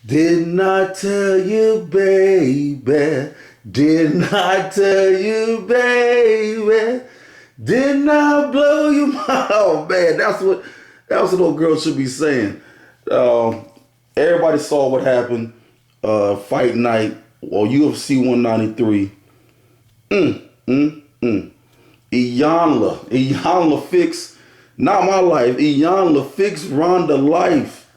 Didn't I tell you, baby? Didn't I tell you, baby? Didn't I blow you mind? Oh man, that's what old girl should be saying. Um, Everybody saw what happened. Fight night or UFC 193. Iyanla fix, not my life. Iyanla fix Ronda life.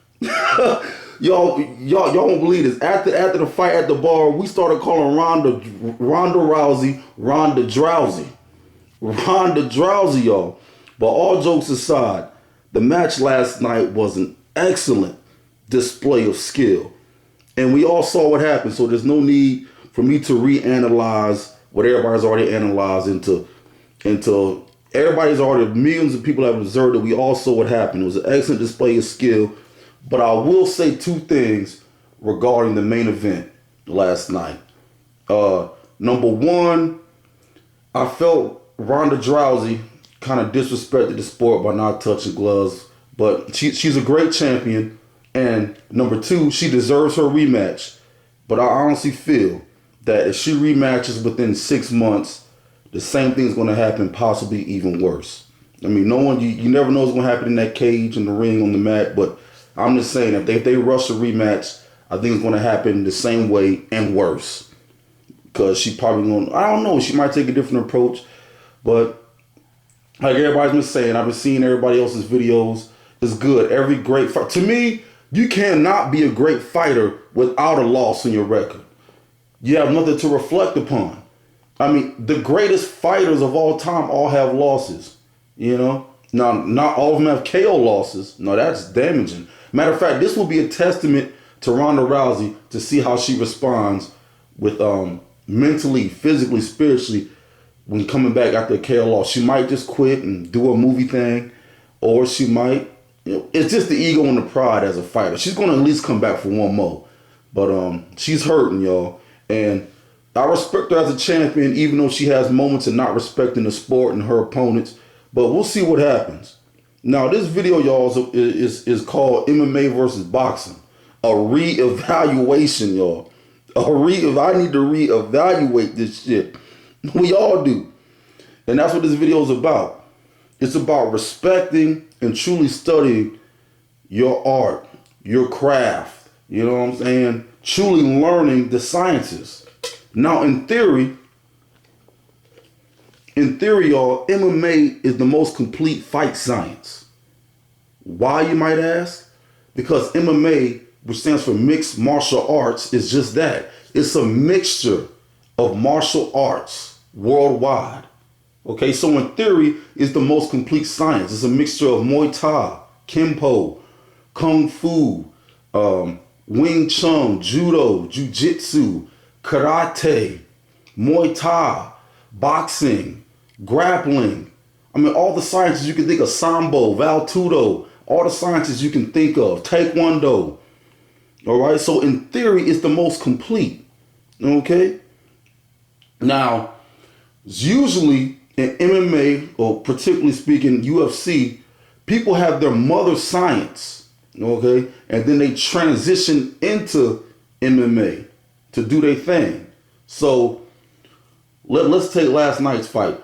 Y'all won't believe this. After the fight at the bar, we started calling Ronda Rousey Ronda Drowsy. Ronda Drowsy, y'all. But all jokes aside, the match last night was an excellent display of skill. And we all saw what happened, so there's no need for me to reanalyze what everybody's already analyzed into everybody's already, millions of people have observed it. We all saw what happened. It was an excellent display of skill. But I will say two things regarding the main event last night. Number one, I felt Ronda Rousey kind of disrespected the sport by not touching gloves. But she's a great champion. And number two, she deserves her rematch. But I honestly feel that if she rematches within 6 months, the same thing's going to happen, possibly even worse. I mean, no one, you never know what's going to happen in that cage, in the ring, on the mat. But I'm just saying, if they rush a rematch, I think it's going to happen the same way and worse. Because she probably going to, I don't know, she might take a different approach. But like everybody's been saying, I've been seeing everybody else's videos. It's good. Every great fight. To me, you cannot be a great fighter without a loss in your record. You have nothing to reflect upon. I mean, the greatest fighters of all time all have losses. You know? Now, not all of them have KO losses. No, that's damaging. Matter of fact, this will be a testament to Ronda Rousey to see how she responds with mentally, physically, spiritually when coming back after a KO loss. She might just quit and do a movie thing, or she might, it's just the ego and the pride as a fighter. She's going to at least come back for one more. But she's hurting, y'all. And I respect her as a champion, even though she has moments of not respecting the sport and her opponents. But we'll see what happens. Now, this video, y'all, is called MMA versus boxing. A reevaluation, y'all. I need to reevaluate this shit. We all do. And that's what this video is about. It's about respecting and truly studying your art, your craft. You know what I'm saying? Truly learning the sciences. Now, in theory, y'all, MMA is the most complete fight science. Why, you might ask? Because MMA, which stands for Mixed Martial Arts, is just that. It's a mixture of martial arts worldwide. Okay, so in theory, it's the most complete science. It's a mixture of Muay Thai, Kempo, Kung Fu, Wing Chun, Judo, Jiu-Jitsu, Karate, Muay Thai, boxing, grappling. I mean, all the sciences you can think of, Sambo, Valtudo, all the sciences you can think of, Taekwondo. All right, so in theory, it's the most complete. Okay? Now, usually in MMA, or particularly speaking UFC, people have their mother science, okay? And then they transition into MMA to do their thing. So let's take last night's fight.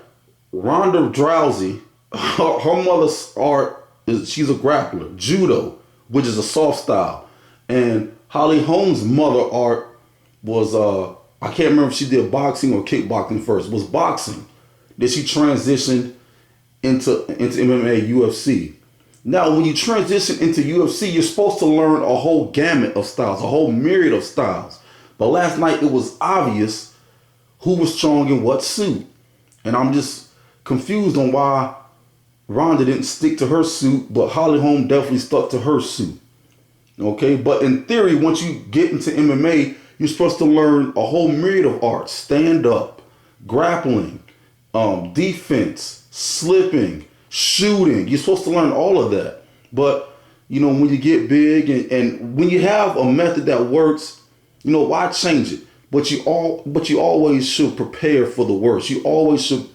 Ronda Rousey, her mother's art is she's a grappler, judo, which is a soft style. And Holly Holm's mother art was I can't remember if she did boxing or kickboxing first. It was boxing. Then she transitioned into MMA, UFC. Now, when you transition into UFC, you're supposed to learn a whole gamut of styles, a whole myriad of styles. But last night, it was obvious who was strong in what suit. And I'm just confused on why Ronda didn't stick to her suit, but Holly Holm definitely stuck to her suit. Okay, but in theory, once you get into MMA, you're supposed to learn a whole myriad of arts: stand up, grappling, defense, slipping, shooting. You're supposed to learn all of that. But when you get big and when you have a method that works, why change it? But you always should prepare for the worst. You always should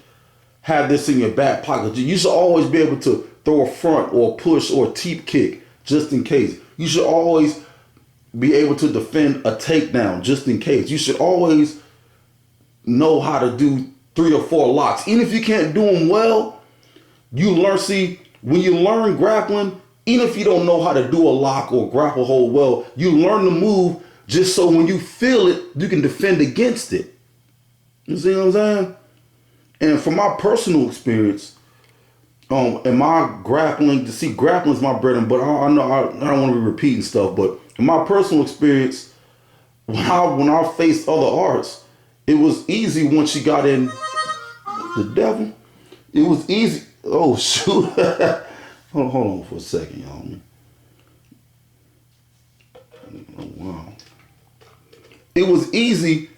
have this in your back pocket. You should always be able to throw a front or a push or a teep kick just in case. You should always be able to defend a takedown just in case. You should always know how to do 3 or 4 locks. Even if you can't do them well, you learn. See, when you learn grappling, even if you don't know how to do a lock or grapple hold well, you learn the move just so when you feel it, you can defend against it. You see what I'm saying? And from my personal experience, and my grappling, to see grappling is my bread and butter. I know I don't want to be repeating stuff, but in my personal experience, when I faced other arts, it was easy once you got in the devil. It was easy. Oh shoot! hold on for a second, y'all. Oh, wow. It was easy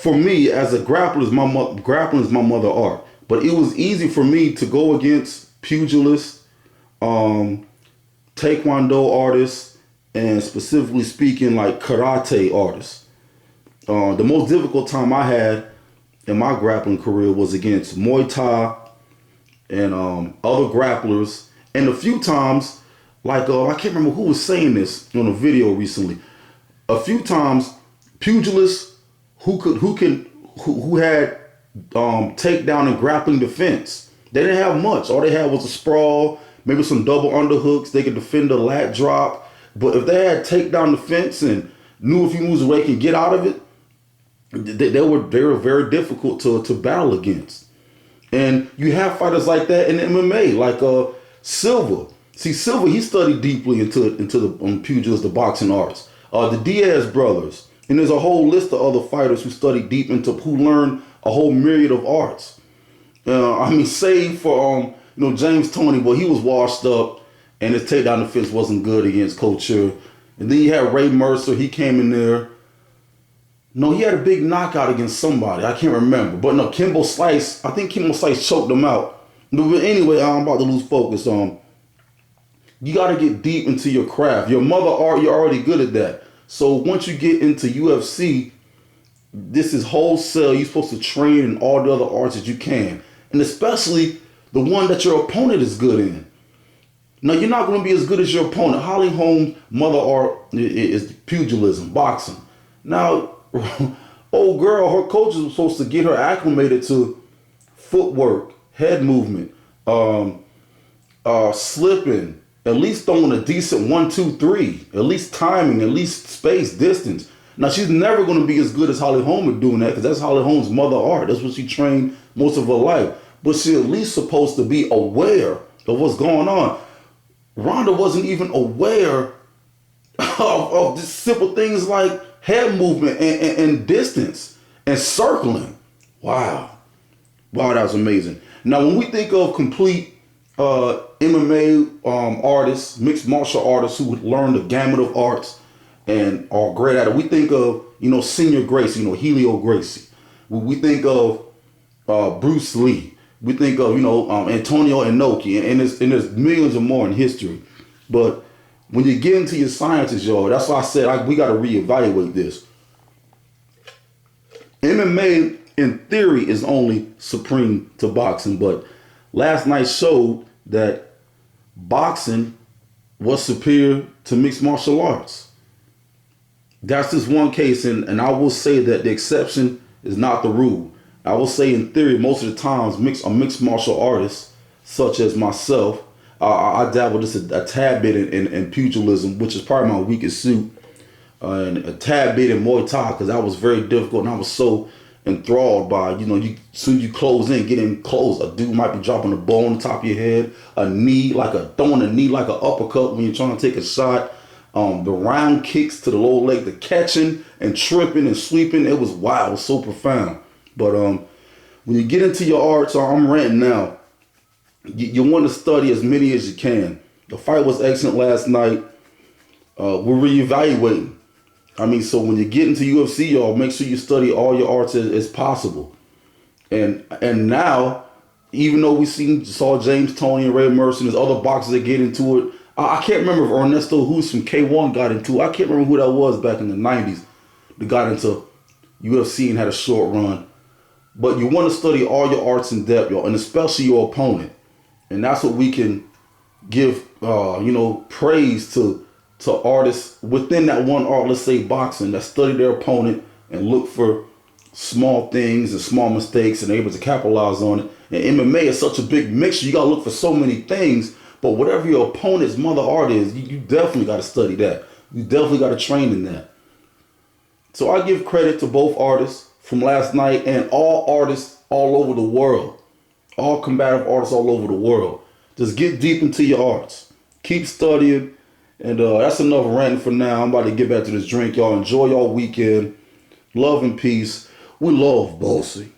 for me as a grappler. Grappling is my mother art, but it was easy for me to go against pugilists, taekwondo artists, and specifically speaking, like karate artists. The most difficult time I had in my grappling career was against Muay Thai and other grapplers, and a few times, like I can't remember who was saying this on a video recently. A few times, pugilists who had takedown and grappling defense. They didn't have much. All they had was a sprawl, maybe some double underhooks. They could defend a lat drop. But if they had takedown defense and knew a few moves away could get out of it, they were very difficult to battle against. And you have fighters like that in MMA, like Silva. See, Silva, he studied deeply into the pugilist, the boxing arts. The Diaz brothers, and there's a whole list of other fighters who studied deep into, who learned a whole myriad of arts. Save for James Toney, but he was washed up, and his takedown defense wasn't good against Couture. And then you had Ray Mercer. He came in there. No, he had a big knockout against somebody. I can't remember. But no, Kimbo Slice. I think Kimbo Slice choked him out. But anyway, I'm about to lose focus. You got to get deep into your craft. Your mother art, you're already good at that. So once you get into UFC, this is wholesale. You're supposed to train in all the other arts that you can. And especially the one that your opponent is good in. Now, you're not going to be as good as your opponent. Holly Holmes' mother art is pugilism, boxing. Now, old girl, her coaches were supposed to get her acclimated to footwork, head movement, slipping, at least throwing a decent 1, 2, 3, at least timing, at least space, distance. Now, she's never going to be as good as Holly Holm at doing that, because that's Holly Holm's mother art. That's what she trained most of her life. But she's at least supposed to be aware of what's going on. Ronda wasn't even aware of just simple things like head movement and distance and circling. Wow, that was amazing. Now, when we think of complete MMA artists, mixed martial artists who learn the gamut of arts and are great at it, we think of, Senior Gracie, Helio Gracie. We think of Bruce Lee. We think of, Antonio Inoki, and there's millions of more in history. But when you get into your sciences, y'all, that's why I said we got to reevaluate this. MMA, in theory, is only supreme to boxing, but last night showed that boxing was superior to mixed martial arts. That's just one case, and I will say that the exception is not the rule. I will say, in theory, most of the times, a mixed martial artist, such as myself, I dabble just a tad bit in pugilism, which is probably my weakest suit, and a tad bit in Muay Thai, because that was very difficult, and I was so enthralled by, soon you close in, get in close, a dude might be dropping a bone on the top of your head, throwing a knee like an uppercut when you're trying to take a shot, the round kicks to the lower leg, the catching and tripping and sweeping, it was wild, it was so profound. But when you get into your arts, I'm ranting now, you want to study as many as you can. The fight was excellent last night. We're reevaluating. So when you get into UFC, y'all, make sure you study all your arts as possible. And now, even though we saw James Toney and Ray Mercer and there's other boxers that get into it, I can't remember if Ernesto Hoost from K1 got into it. I can't remember who that was back in the 90s that got into UFC and had a short run. But you want to study all your arts in depth, y'all, and especially your opponent. And that's what we can give, praise to to artists within that one art, let's say boxing, that study their opponent and look for small things and small mistakes and able to capitalize on it. And MMA is such a big mixture. You got to look for so many things. But whatever your opponent's mother art is, you definitely got to study that. You definitely got to train in that. So I give credit to both artists from last night and all artists all over the world. All combative artists all over the world. Just get deep into your arts. Keep studying. And that's enough ranting for now. I'm about to get back to this drink. Y'all enjoy y'all weekend. Love and peace. We love Bossy.